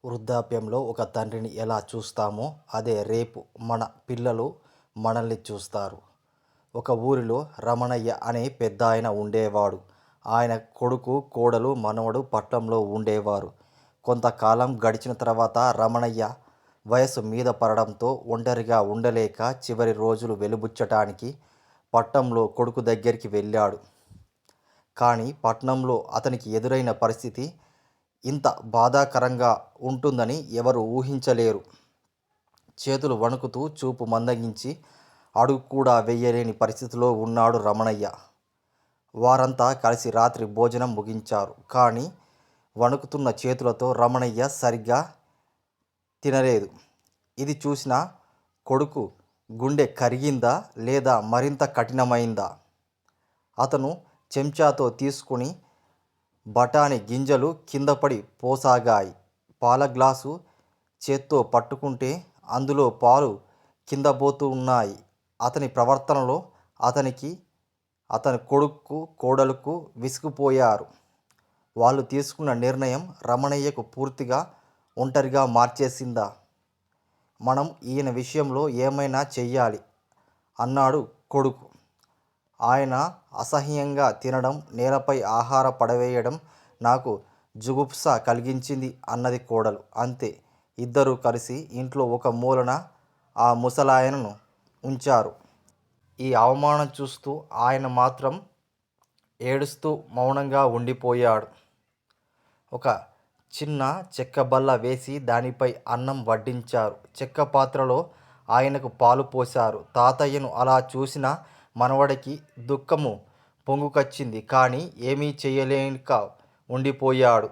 వృద్ధాప్యంలో ఒక తండ్రిని ఎలా చూస్తామో అదే రేపు మన పిల్లలు మనల్ని చూస్తారు. ఒక ఊరిలో రమణయ్య అనే పెద్దాయన ఉండేవాడు. ఆయన కొడుకు, కోడలు, మనవడు పట్నంలో ఉండేవారు. కొంతకాలం గడిచిన తర్వాత రమణయ్య వయసు మీద పడడంతో ఒంటరిగా ఉండలేక చివరి రోజులు వెలిబుచ్చటానికి పట్నంలో కొడుకు దగ్గరికి వెళ్ళాడు. కానీ పట్నంలో అతనికి ఎదురైన పరిస్థితి ఇంత బాధాకరంగా ఉంటుందని ఎవరు ఊహించలేరు. చేతులు వణుకుతూ, చూపు మందగించి, అడుగు కూడా వెయ్యలేని పరిస్థితిలో ఉన్నాడు రమణయ్య. వారంతా కలిసి రాత్రి భోజనం ముగించారు. కానీ వణుకుతున్న చేతులతో రమణయ్య సరిగ్గా తినలేదు. ఇది చూసిన కొడుకు గుండె కరిగిందా లేదా మరింత కఠినమైందా? అతను చెంచాతో తీసుకుని బఠానీ గింజలు కిందపడి పోసాగాయి. పాల గ్లాసు చేత్తో పట్టుకుంటే అందులో పాలు కిందపోతూ ఉన్నాయి. అతని ప్రవర్తనలో అతనికి, అతని కొడుకు, కోడలుకు విసిగిపోయారు. వాళ్ళు తీసుకున్న నిర్ణయం రమణయ్యకు పూర్తిగా ఒంటరిగా మార్చేసిందా? మనం ఈయన విషయంలో ఏమైనా చెయ్యాలి అన్నాడు కొడుకు. ఆయన అసహ్యంగా తినడం, నేలపై ఆహార పడవేయడం నాకు జుగుప్స కలిగించింది అన్నది కోడలు. అంతే. ఇద్దరూ కలిసి ఇంట్లో ఒక మూలన ఆ ముసలాయనను ఉంచారు. ఈ అవమానం చూస్తూ ఆయన మాత్రం ఏడుస్తూ మౌనంగా ఉండిపోయాడు. ఒక చిన్న చెక్క బల్ల వేసి దానిపై అన్నం వడ్డించారు. చెక్క పాత్రలో ఆయనకు పాలు పోశారు. తాతయ్యను అలా చూసిన మనవడికి దుఃఖము పొంగుకొచ్చింది. కానీ ఏమీ చేయలేక ఉండిపోయాడు.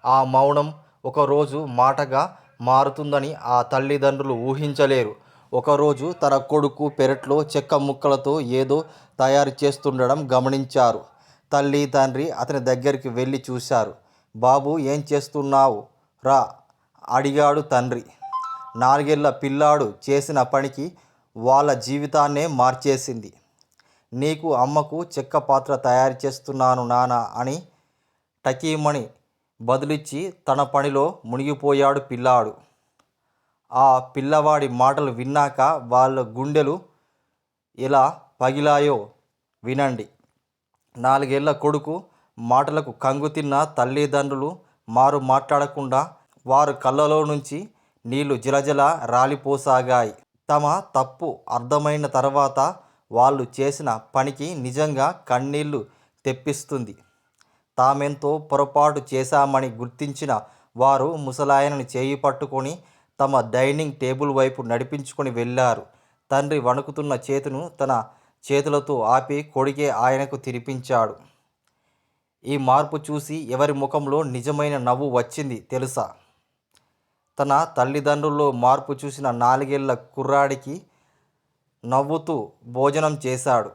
ఆ మౌనం ఒకరోజు మాటగా మారుతుందని ఆ తల్లిదండ్రులు ఊహించలేరు. ఒకరోజు తన కొడుకు పెరట్లో చెక్క ముక్కలతో ఏదో తయారు చేస్తుండడం గమనించారు. తల్లి, తండ్రి అతని దగ్గరికి వెళ్ళి చూశారు. బాబు, ఏం చేస్తున్నావు రా అడిగాడు తండ్రి. 4 ఏళ్ల పిల్లాడు చేసిన పనికి వాళ్ళ జీవితాన్నే మార్చేసింది. నీకు, అమ్మకు చెక్క పాత్ర తయారు చేస్తున్నాను నాన్న అని టకీమని బదులిచ్చి తన పనిలో మునిగిపోయాడు పిల్లాడు. ఆ పిల్లవాడి మాటలు విన్నాక వాళ్ళ గుండెలు ఎలా పగిలాయో వినండి. 4 ఏళ్ల కొడుకు మాటలకు కంగుతిన్న తల్లిదండ్రులు మారు మాట్లాడకుండా వారు కళ్ళలో నుంచి నీళ్లు జలజల రాలిపోసాగాయి. తమ తప్పు అర్థమైన తర్వాత వాళ్ళు చేసిన పనికి నిజంగా కన్నీళ్లు తెప్పిస్తుంది. తామెంతో పొరపాటు చేశామని గుర్తించిన వారు ముసలాయనని చేయి పట్టుకొని తమ డైనింగ్ టేబుల్ వైపు నడిపించుకొని వెళ్ళారు. తండ్రి వణుకుతున్న చేతిను తన చేతులతో ఆపి కొడుకే ఆయనకు తినిపించాడు. ఈ మార్పు చూసి ఎవరి ముఖంలో నిజమైన నవ్వు వచ్చింది తెలుసా? తన తల్లిదండ్రుల్లో మార్పు చూసిన 4 ఏళ్ల కుర్రాడికి. నవ్వుతూ భోజనం చేశాడు.